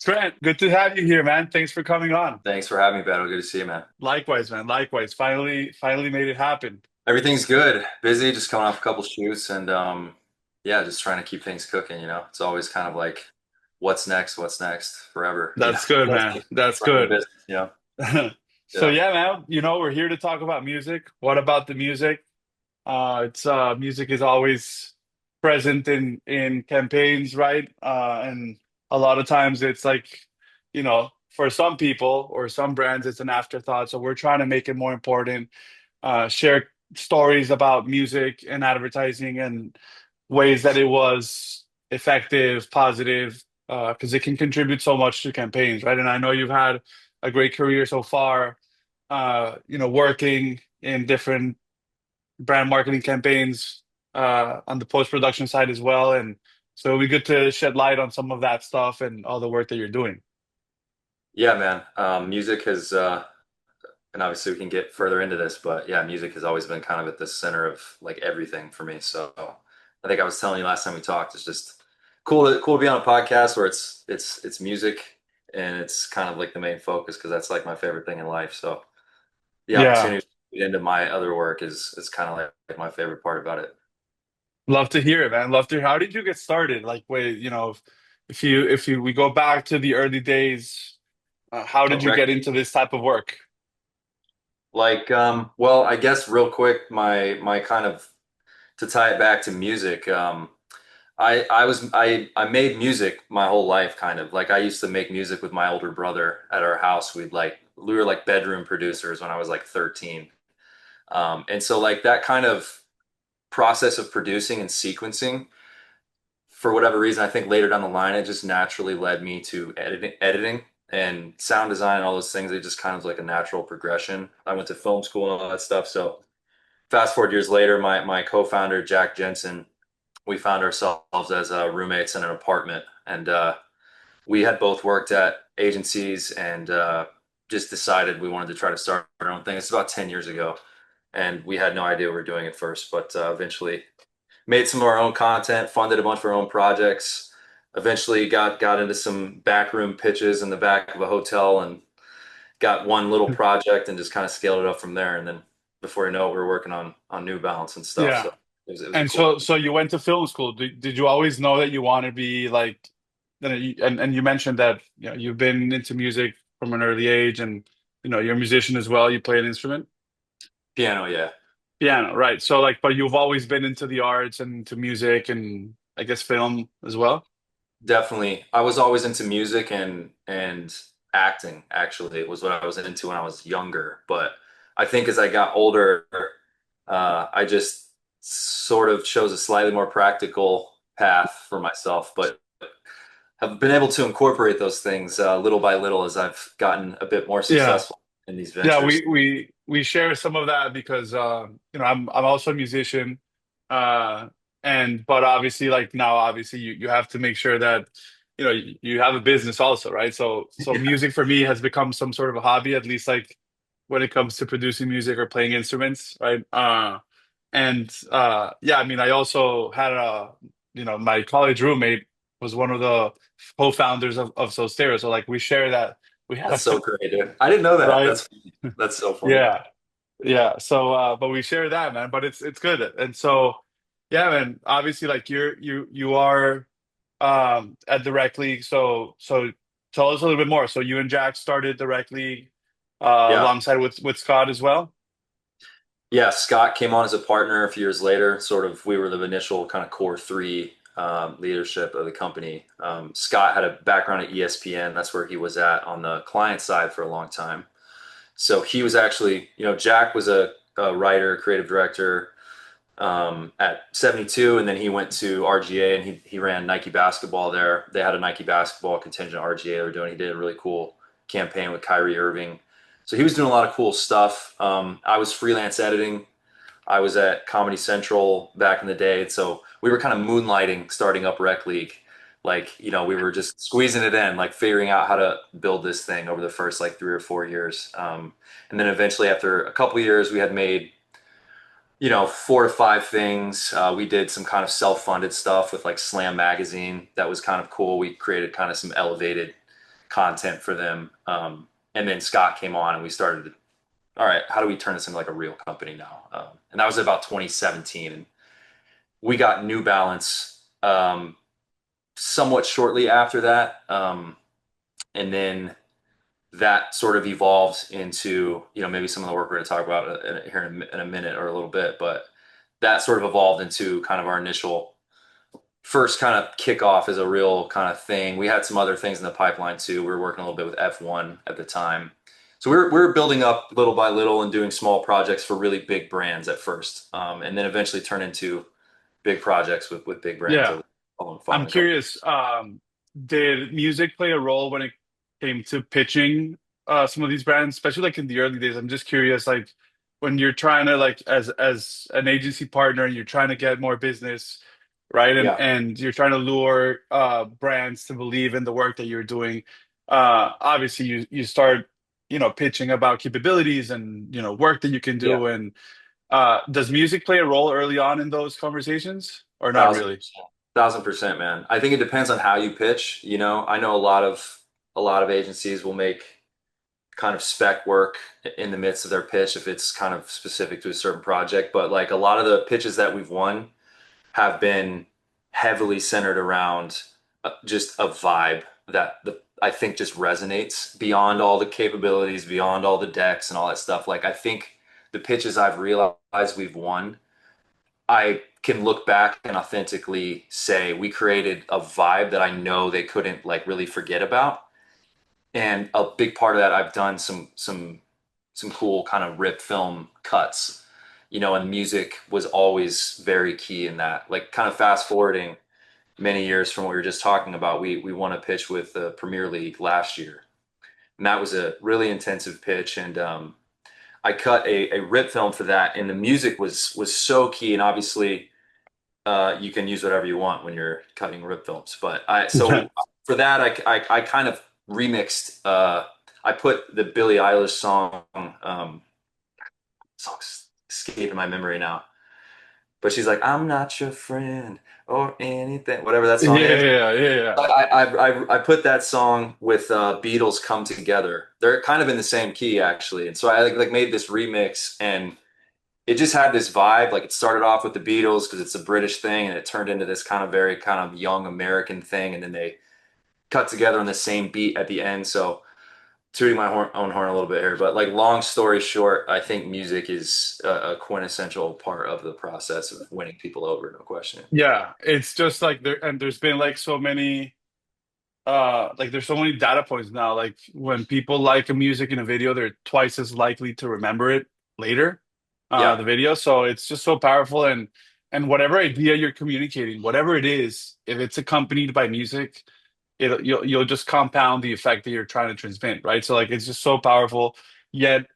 Trent, good to have you here, man. Thanks for coming on. Thanks for having me, Beto. Good to see you, man. Likewise, man. Likewise. Finally made it happen. Everything's good. Busy, just coming off a couple shoots and yeah, just trying to keep things cooking, you know. It's always kind of like what's next forever, you know. That's good, man. Especially That's running a good. business, you know. So Yeah. yeah, man, we're here to talk about music. What about the music? It's music is always present in campaigns, right? And a lot of times it's like, for some people or some brands, it's an afterthought. So we're trying to make it more important, share stories about music and advertising and ways that it was effective, positive, because it can contribute so much to campaigns, right? And I know you've had a great career so far, working in different brand marketing campaigns on the post-production side as well. And so it'd be good to shed light on some of that stuff and all the work that you're doing. Yeah, man. Music has and obviously we can get further into this, but yeah, music has always been kind of at the center of like everything for me. So I think I was telling you last time we talked, it's just cool to be on a podcast where it's music and it's kind of like the main focus because that's like my favorite thing in life. So the Yeah, opportunity to get into my other work is kind of like my favorite part about it. love to hear it, man. Love to hear. How did you get started? Like, wait, if we go back to the early days, how A did you get rec into this type of work? like well, I guess real quick, my kind of to tie it back to music, I made music my whole life kind of. Like I used to make music with my older brother at our house. We were like bedroom producers when I was like 13. And so like that kind of process of producing and sequencing, for whatever reason, I think later down the line, it just naturally led me to editing and sound design and all those things. It just kind of like a natural progression. I went to film school and all that stuff. So fast forward years later, my co-founder, Jack Jensen, we found ourselves as roommates in an apartment. And we had both worked at agencies and just decided we wanted to try to start our own thing. It's about 10 years ago. And we had no idea we were doing at first, but eventually made some of our own content, funded a bunch of our own projects, eventually got into some backroom pitches in the back of a hotel and got one little project and just kind of scaled it up from there. And then before you know it, we were working on New Balance and stuff. So Yeah. it was a And cool. so you went to film school. Did you always know that you want to be like, and you mentioned that, you've been into music from an early age and, you're a musician as well. You play an instrument? Piano, yeah. Piano, right. So like, but you've always been into the arts and to music and I guess film as well. Definitely. I was always into music and acting, actually. It was what I was into when I was younger. But I think as I got older, I just sort of chose a slightly more practical path for myself, but have been able to incorporate those things little by little as I've gotten a bit more Yeah. successful in these Yeah, ventures. we share some of that because I'm also a musician, uh and but obviously like now obviously you have to make sure that you have a business also, right? So Yeah. music for me has become some sort of a hobby, at least like when it comes to producing music or playing instruments, right? And yeah, I mean I also had my college roommate was one of the co-founders of SoStereo, so like we share that we That's have so great, dude. I didn't know that. right. That's so funny. Yeah. Yeah. So but we share that, man. But it's good. And so yeah, man, obviously like you are at the rec league. So tell us a little bit more. So you and Jack started the rec league Yeah. alongside with Scott as well. Yeah, Scott came on as a partner a few years later. Sort of, we were the initial kind of core three leadership of the company. Scott had a background at ESPN. That's where he was at on the client side for a long time. So he was actually, Jack was a writer, creative director at 72, and then he went to RGA and he ran Nike basketball there. They had a Nike basketball contingent at RGA they were doing. He did a really cool campaign with Kyrie Irving. So he was doing a lot of cool stuff. I was freelance editing. I was at Comedy Central back in the day, so we were kind of moonlighting, starting up Rec League. Like, we were just squeezing it in, like figuring out how to build this thing over the first like 3 or 4 years. And then eventually, after a couple of years, we had made 4 to 5 things. We did some kind of self-funded stuff with like Slam magazine. That was kind of cool. We created kind of some elevated, content for them. And then Scott came on and we started, all right, how do we turn this into like a real company now? And that was about 2017. And we got New Balance somewhat shortly after that. And then that sort of evolved into, maybe some of the work we're going to talk about here in a minute or a little bit, but that sort of evolved into kind of our initial first kind of kickoff as a real kind of thing. We had some other things in the pipeline too. We were working a little bit with F1 at the time. So we were building up little by little and doing small projects for really big brands at first, and then eventually turn into big projects with big brands Yeah. over the following I'm following couple. curious, did music play a role when it came to pitching some of these brands, especially like in the early days? I'm just curious, like when you're trying to like as an agency partner, you're trying to get more business, right? Yeah, And you're trying to lure brands to believe in the work that you're doing. Obviously you start, pitching about capabilities and, work that you can yeah, do. And does music play a role early on in those conversations or not thousand really? percent, 1000%, man. I think it depends on how you pitch. I know a lot of agencies will make kind of spec work in the midst of their pitch if it's kind of specific to a certain project. But like a lot of the pitches that we've won have been heavily centered around just a vibe I think just resonates beyond all the capabilities, beyond all the decks and all that stuff. Like I think the pitches I've realized we've won, I can look back and authentically say we created a vibe that I know they couldn't like really forget about. And a big part of that, I've done some cool kind of rip film cuts, and music was always very key in that. Like kind of fast forwarding many years from what we were just talking about, we won a pitch with the Premier League last year, and that was a really intensive pitch. And I cut a rip film for that, and the music was so key. And obviously, you can use whatever you want when you're cutting rip films. But so for that, I kind of remixed. I put the Billie Eilish song. Song's escaping my memory now, but she's like, "I'm not your friend or anything," whatever that Yeah, song is. yeah, yeah, yeah. I put that song with Beatles Come Together. They're kind of in the same key actually, and so I like made this remix, and it just had this vibe. Like it started off with the Beatles because it's a British thing, and it turned into this kind of very kind of young American thing, and then they cut together on the same beat at the end. So tooting my own horn a little bit here, but like long story short, I think music is a quintessential part of the process of winning people over, no question. Yeah, it's just like there's been like so many like there's so many data points now. Like when people like a music in a video, they're twice as likely to remember it later, Yeah, the video. So it's just so powerful and whatever idea you're communicating, whatever it is, if it's accompanied by music, you'll just compound the effect that you're trying to transmit, right? So like it's just so powerful. Yet,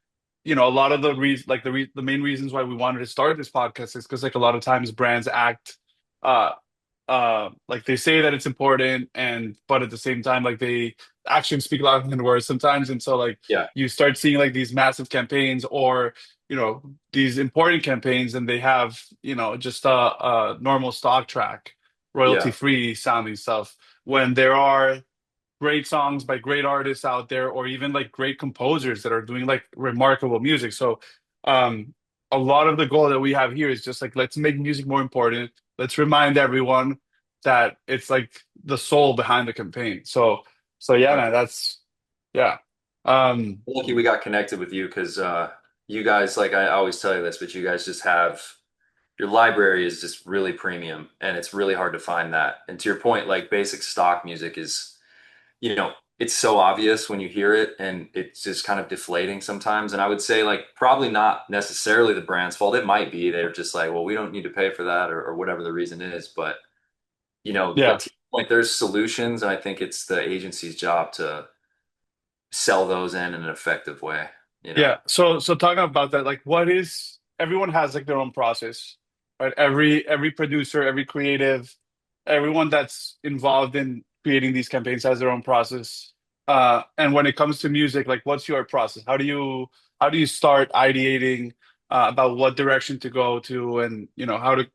a lot of the reasons, like the main reasons why we wanted to start this podcast is because like a lot of times brands act uh like they say that it's important and but at the same time like they actions speak louder than words sometimes, and so like yeah, you start seeing like these massive campaigns or these important campaigns and they have just a normal stock track, royalty yeah, free sounding stuff, when there are great songs by great artists out there or even like great composers that are doing like remarkable music. So um a lot of the goal that we have here is just like, let's make music more important. Let's remind everyone that it's like the soul behind the campaign. So yeah, man, 100%. that's yeah. um Lucky we got connected with you because you guys, like I always tell you this, but you guys just have your library is just really premium and it's really hard to find that. And to your point, like basic stock music is, it's so obvious when you hear it and it's just kind of deflating sometimes. And I would say like probably not necessarily the brand's fault. It might be they're just like, well, we don't need to pay for that or whatever the reason is. But yeah. to your point, there's solutions, and I think it's the agency's job to sell those in an effective way, you know? Yeah. So talking about that, like what is everyone has like their own process, right? Every producer, every creative, everyone that's involved in creating these campaigns has their own process. And when it comes to music, like what's your process? How do you start ideating about what direction to go to, and how to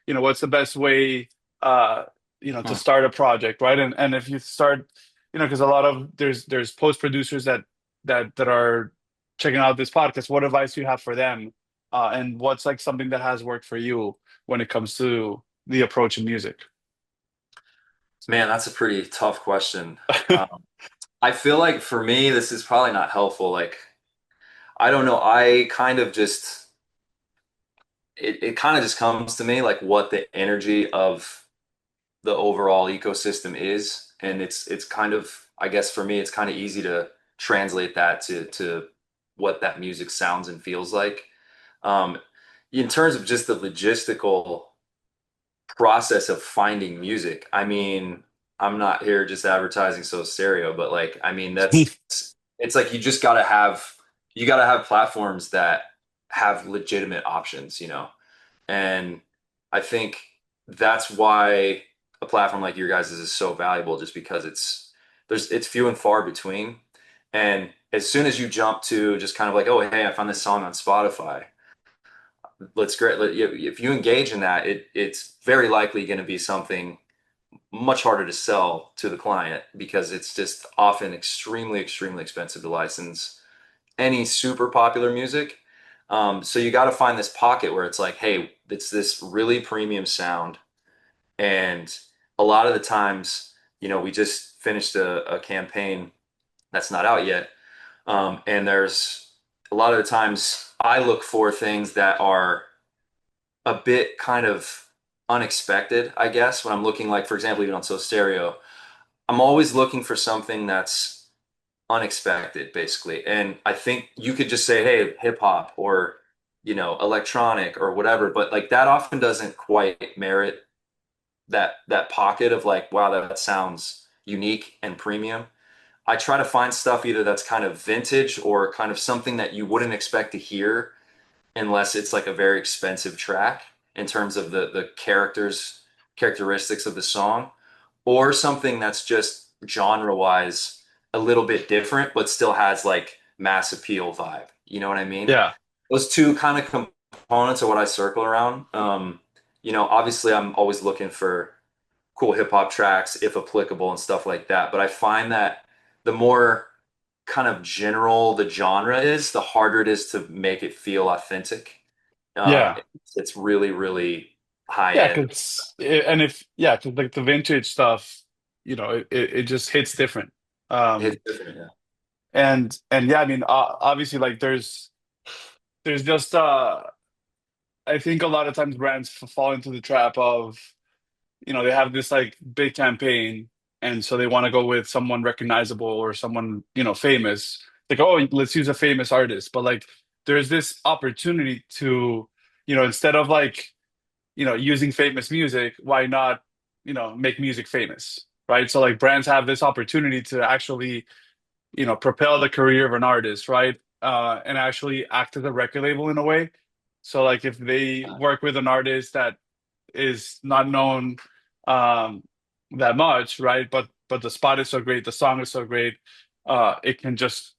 what's the best way to Hmm. start a project, right? And if you start because a lot of there's post producers that are checking out this podcast. What advice do you have for them? And what's like something that has worked for you when it comes to the approach in music? Man, that's a pretty tough question. Um, I feel like for me, this is probably not helpful. Like, I don't know. I kind of just it kind of just comes to me like what the energy of the overall ecosystem is, and it's kind of, I guess for me, it's kind of easy to translate that to what that music sounds and feels like. Um, in terms of just the logistical process of finding music, I mean, I'm not here just advertising So Stereo, but like, I mean, that's it's like you gotta have platforms that have legitimate options, you know. And I think that's why a platform like your guys' is so valuable, just because it's few and far between. And as soon as you jump to just kind of like, oh, hey, I found this song on Spotify, let's great. If you engage in that, it's very likely going to be something much harder to sell to the client because it's just often extremely, extremely expensive to license any super popular music. So you got to find this pocket where it's like, hey, it's this really premium sound. And a lot of the times, we just finished a campaign that's not out yet. And there's a lot of the times I look for things that are a bit kind of unexpected, I guess, when I'm looking, like, for example, even on So Stereo, I'm always looking for something that's unexpected, basically. And I think you could just say, hey, hip hop or, electronic or whatever, but like that often doesn't quite merit that pocket of like, wow, that sounds unique and premium. I try to find stuff either that's kind of vintage or kind of something that you wouldn't expect to hear unless it's like a very expensive track in terms of the characteristics of the song, or something that's just genre wise a little bit different but still has like mass appeal vibe. You know what I mean? Yeah, Those two kind of components are what I circle around. Obviously I'm always looking for cool hip hop tracks if applicable and stuff like that, but I find that the more kind of general the genre is, the harder it is to make it feel authentic. Um, yeah, it's really, really high yeah. end. Cause like the vintage stuff, it just hits different. It's Um, different, yeah. and yeah, I mean, obviously, like there's just I think a lot of times brands fall into the trap of, they have this like big campaign, and so they want to go with someone recognizable or someone, famous. Like, oh, let's use a famous artist. But like there's this opportunity to, instead of like, using famous music, why not, make music famous, right? So like brands have this opportunity to actually, propel the career of an artist, right? And actually act as a record label in a way. So like if they work with an artist that is not known um that much, right? But the spot is so great, the song is so great, it can just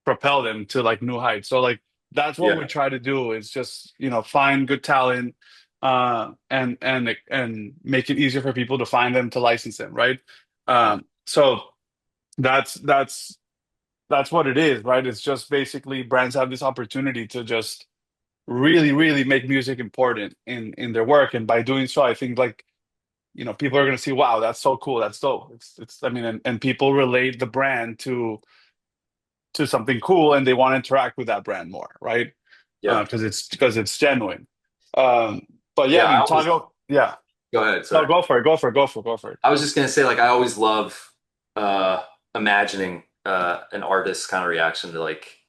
propel them to like new heights. So like that's what we Yeah. try to do is just, find good talent, and make it easier for people to find them to license them, right? So that's that's what it is, right? It's just basically brands have this opportunity to just really, really make music important in their work. And by doing so, I think like, people are gonna see, wow, that's so cool, that's dope. It's I mean, and people relate the brand to something cool and they want to interact with that brand more, right? Yeah. Because it's genuine. Um, but yeah, Yeah. I mean, talk about yeah. Go ahead. No, Sorry. go for it, go for it, go for it, go for it. I was just gonna say, like, I always love imagining an artist's kind of reaction to like,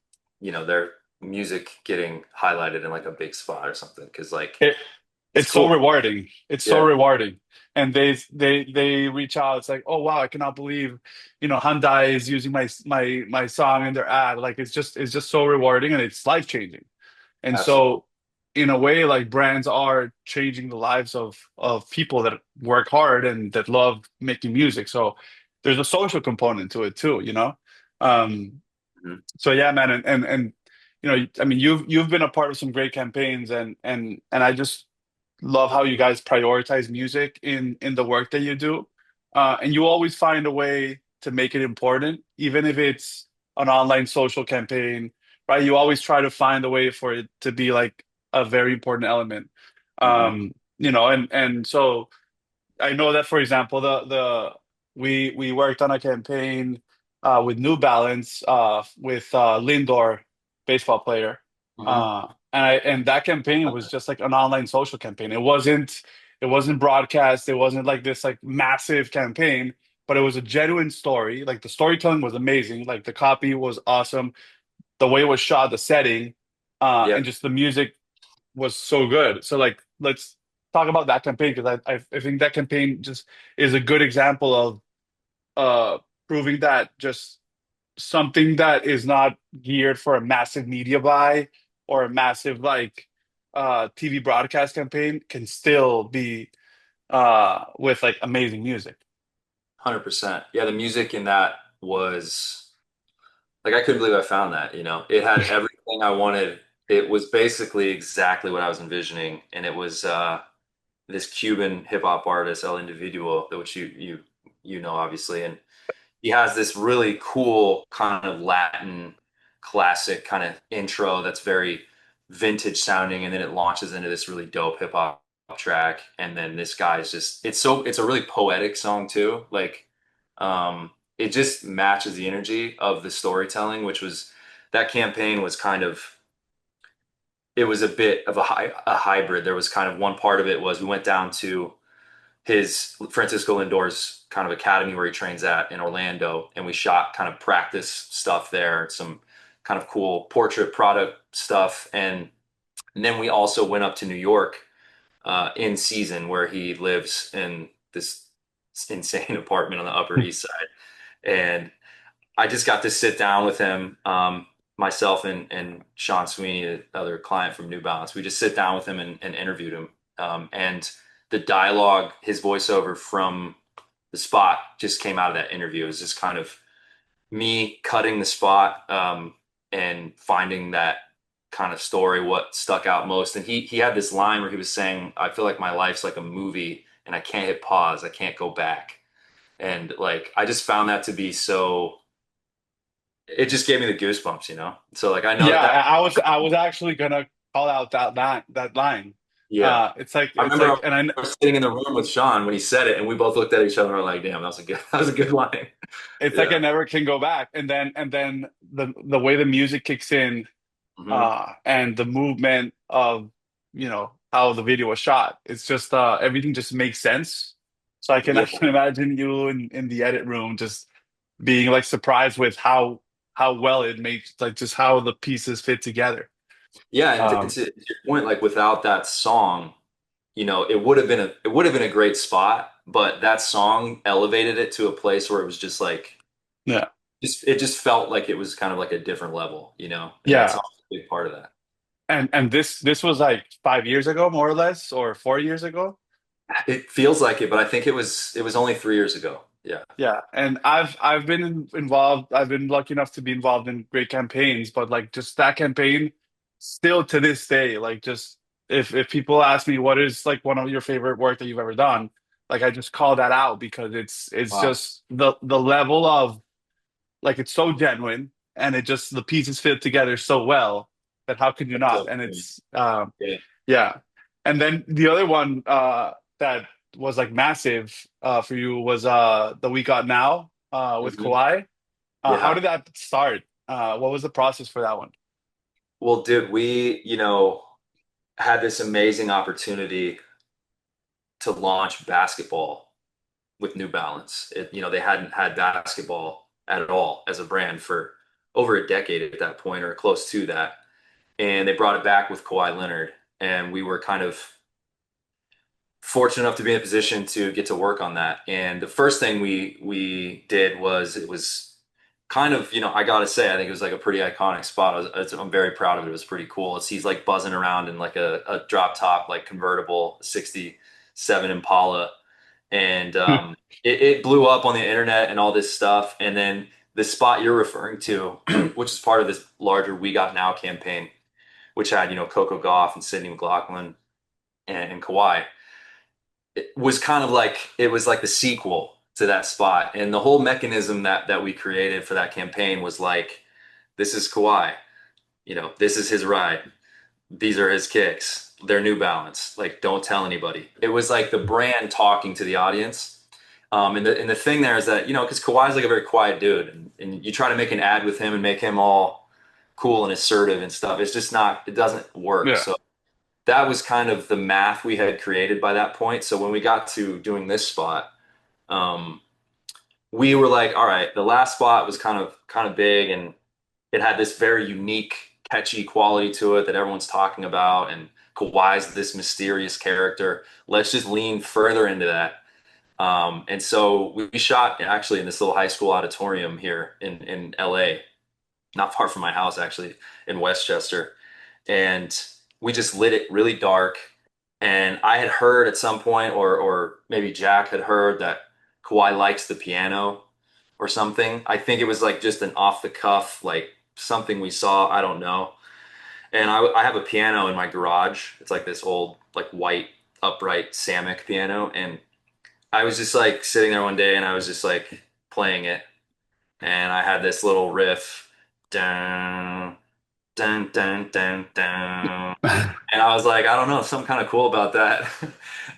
their music getting highlighted in like a big spot or something. Cause like It, it's it's so cool. rewarding. It's so Yeah. rewarding. And they reach out. It's like, oh wow, I cannot believe, Hyundai is using my song in their ad. Like it's just so rewarding and it's life changing. And Absolutely. so in a way, like brands are changing the lives of people that work hard and that love making music. So there's a social component to it too. Um, Mhm. so yeah, man, and I mean, you've been a part of some great campaigns, and I just love how you guys prioritize music in the work that you do, and you always find a way to make it important, even if it's an online social campaign, right? You always try to find a way for it to be like a very important element. Hmm. And so I know that, for example, the we worked on a campaign with New Balance with Lindor, baseball player, Hmm. and that campaign was just like an online social campaign. It wasn't broadcast. It wasn't like this like massive campaign, but it was a genuine story. Like the storytelling was amazing. Like the copy was awesome. The way it was shot, the setting, and Yep. just the music was so good. So like let's talk about that campaign because I think that campaign just is a good example of proving that just something that is not geared for a massive media buy or a massive like TV broadcast campaign can still be with like amazing music. 100%. Yeah, the music in that was like I couldn't believe I found that, you know. It had everything I wanted. It was basically exactly what I was envisioning, and it was this Cuban hip hop artist El Individuo, which you know obviously, and he has this really cool kind of Latin classic kind of intro that's very vintage sounding, and then it launches into this really dope hip hop track, and then this guy is just it's a really poetic song too. Like it just matches the energy of the storytelling, which was that campaign was kind of it was a bit of a hybrid. There was kind of one part of it was we went down to his Francisco Lindor's kind of academy where he trains at in Orlando, and we shot kind of practice stuff there, some kind of cool portrait product stuff, and then we also went up to New York in season where he lives in this insane apartment on the Upper East Side, and I just got to sit down with him, myself and Sean Sweeney, the other client from New Balance. We just sit down with him and interviewed him. And the dialogue, his voiceover from the spot just came out of that interview. It was just kind of me cutting the spot and finding that kind of story, what stuck out most. And he had this line where he was saying, I feel like my life's like a movie and I can't hit pause. I can't go back. And like I just found that to be so it just gave me the goosebumps, you know? So like I know Yeah, that I was actually gonna call out that line. yeah. It's like I it's remember like, I and I was sitting in the room with Sean when he said it and we both looked at each other and were like, damn, that was a good that was a good line. it's like I Yeah. never can go back. And then the way the music kicks in, Hmm. and the movement of how the video was shot. It's just everything just makes sense. So I can I Yeah. can imagine you in the edit room just being like surprised with how well it makes like just how the pieces fit together. Yeah, and Um, to your point, like without that song, you know, it would have been a great spot, but that song elevated it to a place where it was just like yeah, just it just felt like it was kind of like a different level, you know? And that yeah. song was a big part of that. And this was like 5 years ago, more or less, or 4 years ago. It feels like it, but I think it was only 3 years ago. Yeah. Yeah, and I've been involved. I've been lucky enough to be involved in great campaigns, but like just that campaign, still to this day, like just if people ask me what is like one of your favorite work that you've ever done, like I just call that out because it's Wow. just the level of like it's so genuine and it just the pieces fit together so well that how could you That's not? so And funny. it's Yeah. yeah. And then the other one that was like massive for you was the We Got Now with Hmm. Kawhi. How Yeah. did that start? What was the process for that one? Well, dude, we, you know, had this amazing opportunity to launch basketball with New Balance. You know, they hadn't had basketball at all as a brand for over a decade at that point or close to that. And they brought it back with Kawhi Leonard. And we were kind of fortunate enough to be in a position to get to work on that. And the first thing we did was it was kind of, you know, I gotta say, I think it was like a pretty iconic spot. I'm very proud of it. It was pretty cool. He's like buzzing around in like a drop top, like convertible 67 Impala. And it blew up on the internet and all this stuff. And then the spot you're referring to, which is part of this larger We Got Now campaign, which had, you know, Coco Gauff and Sydney McLaughlin and Kawhi, it was kind of like, it was like the sequel. to that spot. And the whole mechanism that we created for that campaign was like, this is Kawhi, this is his ride. These are his kicks. They're New Balance. Like, don't tell anybody. It was like the brand talking to the audience. And the thing there is that, because Kawhi's like a very quiet dude, and you try to make an ad with him and make him all cool and assertive and stuff. It's just not, it doesn't work. Yeah. So that was kind of the math we had created by that point. So when we got to doing this spot, um, we were like, all right, the last spot was kind of big, and it had this very unique, catchy quality to it that everyone's talking about. And Kawhi's this mysterious character. Let's just lean further into that. And so we shot actually in this little high school auditorium here in LA, not far from my house, actually, in Westchester. And we just lit it really dark. And I had heard at some point, or maybe Jack had heard that Kawhi likes the piano or something. I think it was like just an off the cuff, like something we saw. I don't know. And I have a piano in my garage. It's like this old, like white upright Samick piano. And I was just like sitting there one day and I was just like playing it. And I had this little riff. Dun, dun, dun, dun, dun. And I was like, I don't know, something kind of cool about that.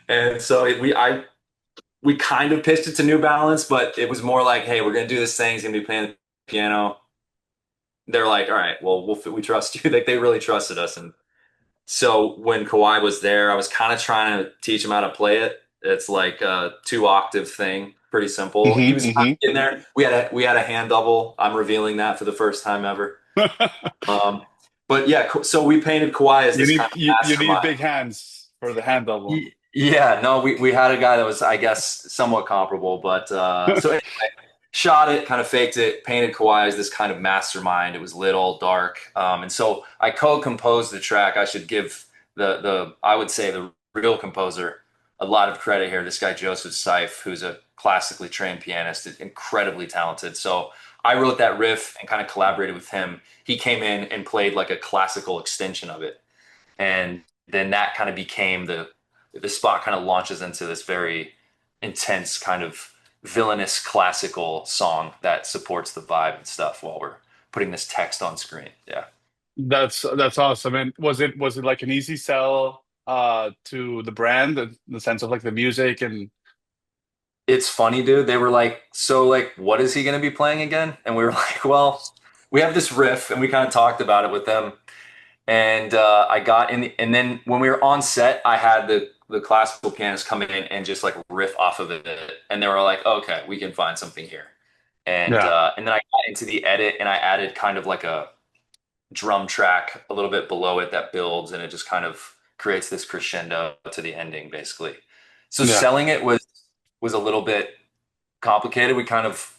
And so we kind of pitched it to New Balance, but it was more like, hey, we're gonna do this thing. He's gonna be playing the piano. They're like, all right, well, we trust you. Like they really trusted us. And so when Kawhi was there, I was kind of trying to teach him how to play it. It's like a 2 octave thing, pretty simple. He was kind of in there. We had a hand double. I'm revealing that for the first time ever. Um, but yeah, so we painted Kawhi as You this need kind of you need mastermind. big hands for the hand double. Yeah, no, we had a guy that was, I guess, somewhat comparable, but so anyway, shot it, kind of faked it, painted Kawhi as this kind of mastermind. It was lit all dark, and so I co-composed the track. I should give the I would say the real composer a lot of credit here. This guy Joseph Seif, who's a classically trained pianist, is incredibly talented. So I wrote that riff and kind of collaborated with him. He came in and played like a classical extension of it, and then that kind of became the spot kind of launches into this very intense kind of villainous classical song that supports the vibe and stuff while we're putting this text on screen. Yeah. That's awesome. And was it like an easy sell to the brand in the sense of like the music and It's funny, dude. They were like, so like, what is he going to be playing again? And we were like, well, we have this riff and we kind of talked about it with them. And I got in and then when we were on set, I had the classical pianist come in and just like riff off of it. And they were like, okay, we can find something here. yeah. And then I got into the edit and I added kind of like a drum track a little bit below it that builds and it just kind of creates this crescendo to the ending, basically. So Yeah. selling it was a little bit complicated. We kind of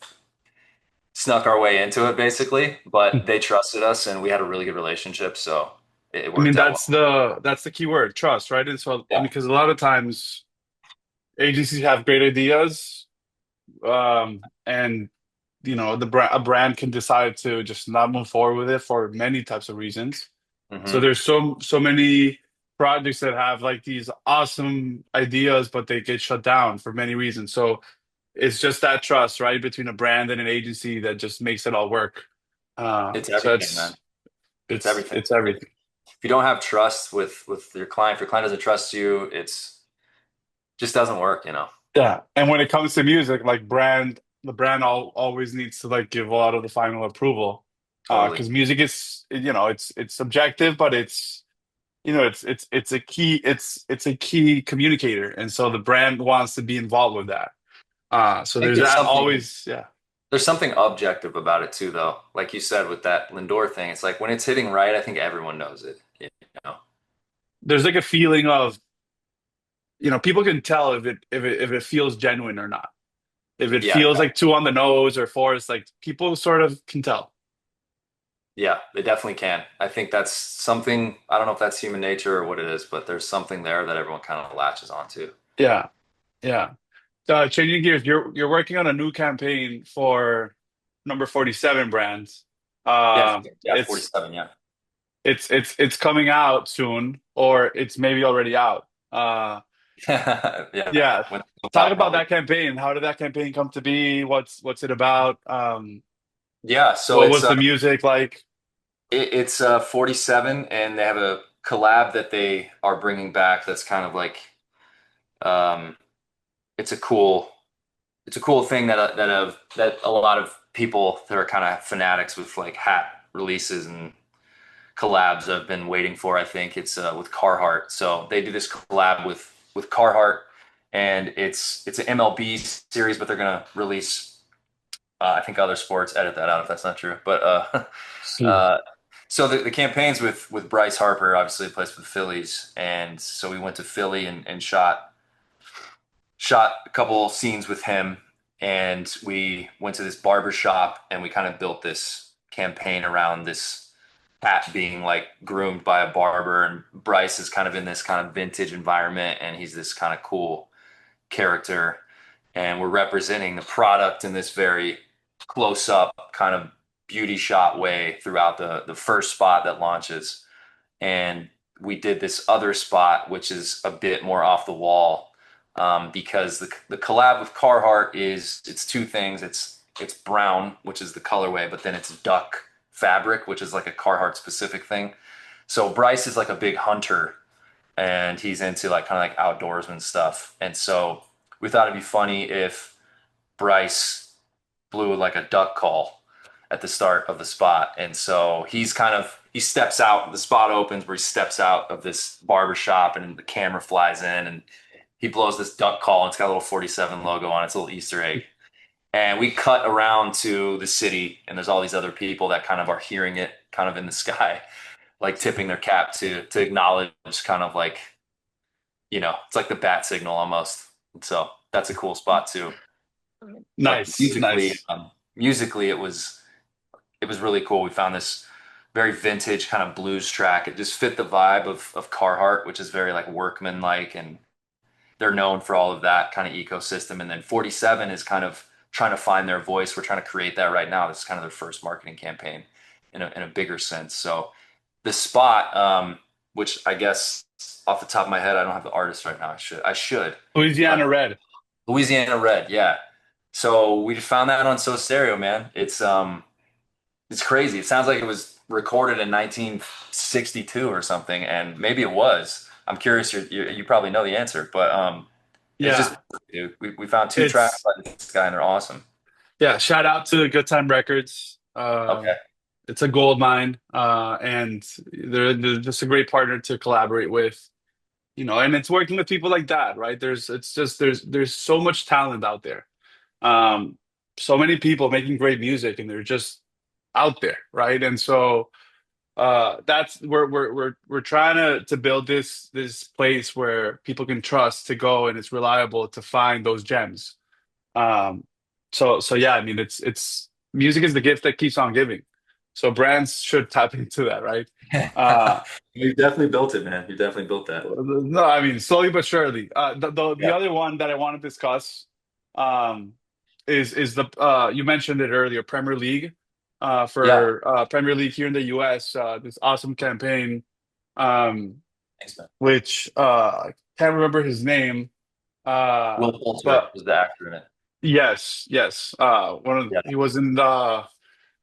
snuck our way into it basically, but they trusted us and we had a really good relationship, so it I mean, worked out well. that's the key word, trust, right? And so Yeah. because a lot of times agencies have great ideas, and a brand can decide to just not move forward with it for many types of reasons. So Hmm. there's so many projects that have like these awesome ideas, but they get shut down for many reasons. So it's just that trust, right, between a brand and an agency that just makes it all work. It's So everything, man. It's everything. it's everything. If you don't have trust with your client, if your client doesn't trust you, it's just doesn't work. Yeah, and when it comes to music, like the brand always needs to like give a lot of the final approval, Totally. because music is it's subjective, but it's a key communicator, and so the brand wants to be involved with that. So I think there's that always, yeah. there's something objective about it too, though. Like you said with that Lindor thing, it's like when it's hitting right, I think everyone knows it. You know? There's like a feeling of people can tell if it feels genuine or not. If it Yeah, feels like two on the nose or forced, like people sort of can tell. yeah, they definitely can. I think that's something, I don't know if that's human nature or what it is, but there's something there that everyone kind of latches onto. Yeah, yeah. Changing gears, you're working on a new campaign for number 47 brands. Yeah, yeah, It's 47, yeah. it's coming out soon, or it's maybe already out. Yeah, Yeah. went to Talk top about probably. that campaign. How did that campaign come to be? What's it about? Yeah, so What it's was the music like? it's 47, and they have a collab that they are bringing back. That's kind of like um, it's a cool thing that a lot of people that are kind of fanatics with like hat releases and collabs have been waiting for. I think it's with Carhartt. So they do this collab with Carhartt, and it's an MLB series, but they're gonna release. I think other sports edit that out if that's not true. But Hmm. uh, so the campaigns with Bryce Harper obviously plays for the Phillies, and so we went to Philly and shot a couple scenes with him, and we went to this barber shop, and we kind of built this campaign around this hat being like groomed by a barber, and Bryce is kind of in this kind of vintage environment, and he's this kind of cool character, and we're representing the product in this very close up kind of beauty shot way throughout the first spot that launches. And we did this other spot which is a bit more off the wall, because the collab with Carhartt is it's two things. It's brown, which is the colorway, but then it's duck fabric, which is like a Carhartt specific thing. So Bryce is like a big hunter, and he's into like kind of like outdoorsman stuff. And so we thought it'd be funny if Bryce blew like a duck call at the start of the spot. And so he steps out, the spot opens where he steps out of this barber shop, and the camera flies in, and he blows this duck call, and it's got a little 47 logo on it. It's a little Easter egg. And we cut around to the city, and there's all these other people that kind of are hearing it kind of in the sky, like tipping their cap to acknowledge kind of like, it's like the bat signal almost. And so that's a cool spot too. But Nice, nice. musically, it was really cool. We found this very vintage kind of blues track. It just fit the vibe of Carhartt, which is very like workman like, and they're known for all of that kind of ecosystem. And then 47 is kind of trying to find their voice. We're trying to create that right now. This is kind of their first marketing campaign in a bigger sense. So the spot, which I guess off the top of my head, I don't have the artist right now. I should, but Louisiana Red. Louisiana Red, yeah. So we just found that on SoStereo, man. It's crazy. It sounds like it was recorded in 1962 or something, and maybe it was. I'm curious. You probably know the answer, but it's just, Yeah. dude. We found two tracks It's by this guy, and they're awesome. yeah, shout out to Good Time Records. Okay. It's a gold mine. And they're just a great partner to collaborate with. And it's working with people like that, right? There's so much talent out there. Um, so many people making great music, and they're just out there, right? And so that's we're trying to build this place where people can trust to go, and it's reliable to find those gems. Um, so yeah, I mean, it's music is the gift that keeps on giving. So brands should tap into that, right? Uh, You definitely built it, man. You definitely built that. no, I mean, slowly but surely. The Yeah. other one that I want to discuss, um, is the you mentioned it earlier, Premier League, Yeah. for Premier League here in the US. This awesome campaign, um, Thanks, man. which I can't remember his name, Will Poulter but was the actor in it. yes, yes, Yeah. he was in the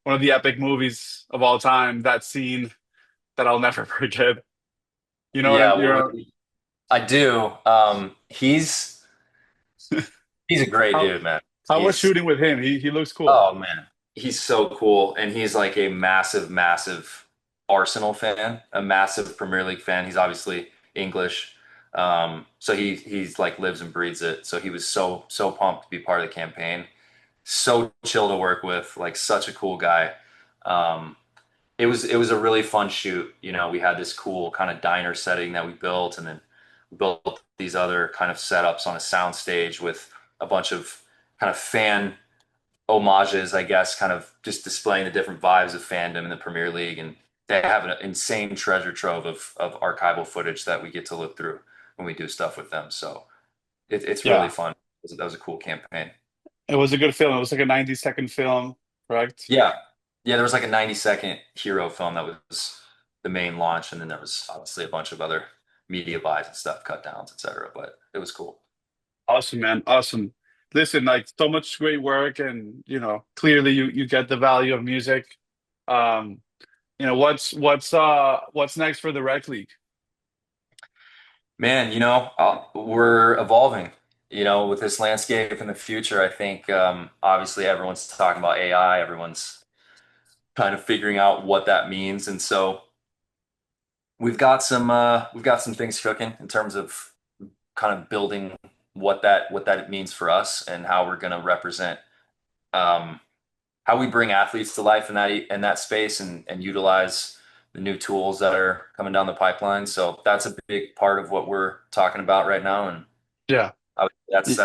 one of the epic movies of all time. That scene that I'll never forget. You know what Yeah. I'm? I do. He's a great How dude, man. how was He's shooting with him? He looks cool. Oh man, he's so cool, and he's like a massive, massive Arsenal fan, a massive Premier League fan. He's obviously English, so he's like lives and breathes it. So he was so pumped to be part of the campaign. So chill to work with, like such a cool guy. Um, it was a really fun shoot. We had this cool kind of diner setting that we built, and then we built these other kind of setups on a sound stage with a bunch of kind of fan homages, I guess, kind of just displaying the different vibes of fandom in the Premier League. And they have an insane treasure trove of archival footage that we get to look through when we do stuff with them. So it's really Yeah, fun. That was a cool campaign. it was a good film. It was like a 90-second film, correct? Yeah. Yeah, there was like a 90-second hero film that was the main launch, and then there was obviously a bunch of other media buys and stuff, cut downs, etc. But it was cool. Awesome, man. Awesome. Listen, like so much great work, and clearly you get the value of music. Um, what's next for the rec league? Man, we're evolving, with this landscape in the future. I think obviously everyone's talking about AI, everyone's kind of figuring out what that means. And so we've got some things cooking in terms of kind of building what that means for us and how we're going to represent um, how we bring athletes to life in that space and utilize the new tools that are coming down the pipeline. So that's a big part of what we're talking about right now, and Yeah. that's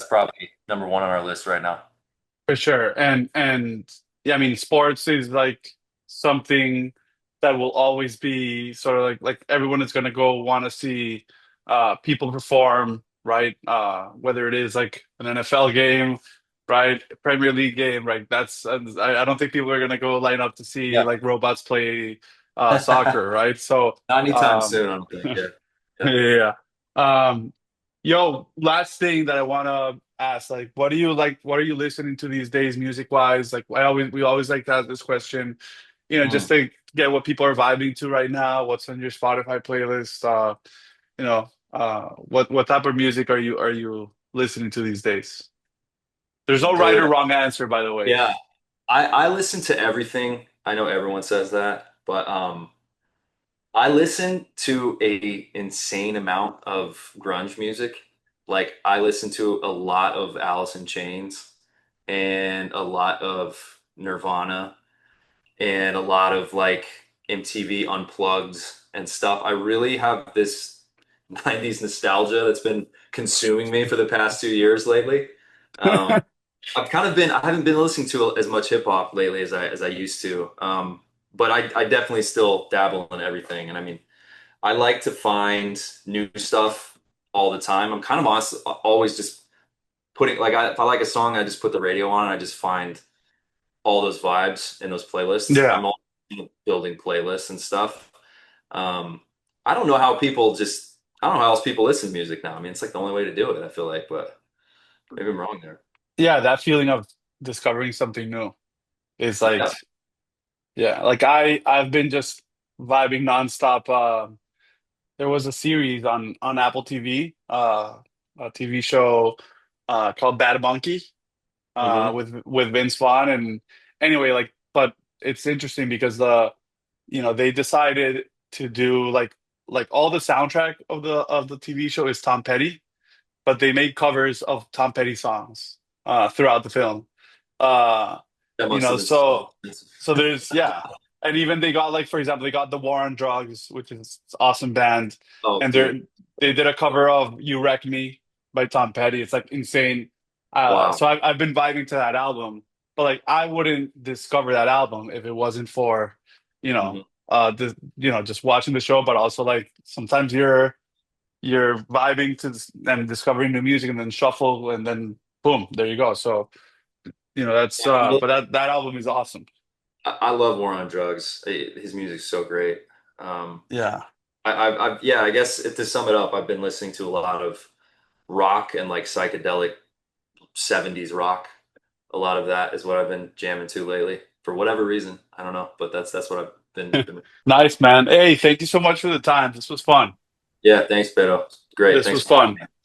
probably number one on our list right now. For sure. And yeah, I mean, sports is like something that will always be sort of like everyone is gonna go want to see people perform, right? Whether it is like an NFL game, right? Premier League game, right? I don't think people are gonna go line up to see Yeah. like robots play soccer, right? So Not anytime um soon, I don't think. Yeah. Yeah. yeah. Um, last thing that I want to ask, like, what do you like? What are you listening to these days, music wise? Like, we always like to ask this question, just Mhm. to get what people are vibing to right now. What's on your Spotify playlist? What type of music are you listening to these days? There's no right or The wrong answer, by the way. Yeah, I listen to everything. I know everyone says that, but I listen to a insane amount of grunge music. Like I listen to a lot of Alice in Chains and a lot of Nirvana and a lot of like MTV Unplugged and stuff. I really have this 90s nostalgia that's been consuming me for the past 2 years lately. Um, I haven't been listening to as much hip hop lately as I used to. But I definitely still dabble in everything. And I mean, I like to find new stuff all the time. I'm kind of honest, always just putting like if I like a song, I just put the radio on and I just find all those vibes in those playlists. Yeah. I'm all building playlists and stuff. Um, I don't know how people just I don't know how else people listen to music now. I mean, it's like the only way to do it, I feel like, but maybe I'm wrong there. Yeah, that feeling of discovering something new is like, Yeah. yeah, like I've been just vibing nonstop. There was a series on Apple TV, a TV show called Bad Monkey, Hmm. with Vince Vaughn. And anyway, like, but it's interesting because they decided to do like all the soundtrack of the TV show is Tom Petty, but they made covers of Tom Petty songs throughout the film. Uh, That you must have know, been so so expensive. so there's yeah, and even they got, like, for example, they got the War on Drugs, which is an awesome band, Oh, and dude. they did a cover of "You Wreck Me" by Tom Petty. It's like insane. Wow. So I've been vibing to that album, but like I wouldn't discover that album if it wasn't for, Hmm. just watching the show, but also like sometimes you're vibing to and discovering new music and then shuffle and then boom, there you go. So that's but that album is awesome. I love War on Drugs. His music's so great. Um, Yeah. yeah, I guess to sum it up, I've been listening to a lot of rock and like psychedelic 70s rock. A lot of that is what I've been jamming to lately for whatever reason. I don't know, but that's what I've been. Nice, man. Hey, thank you so much for the time. This was fun. Yeah, thanks, Beto. Great. This Thanks was for having fun. me.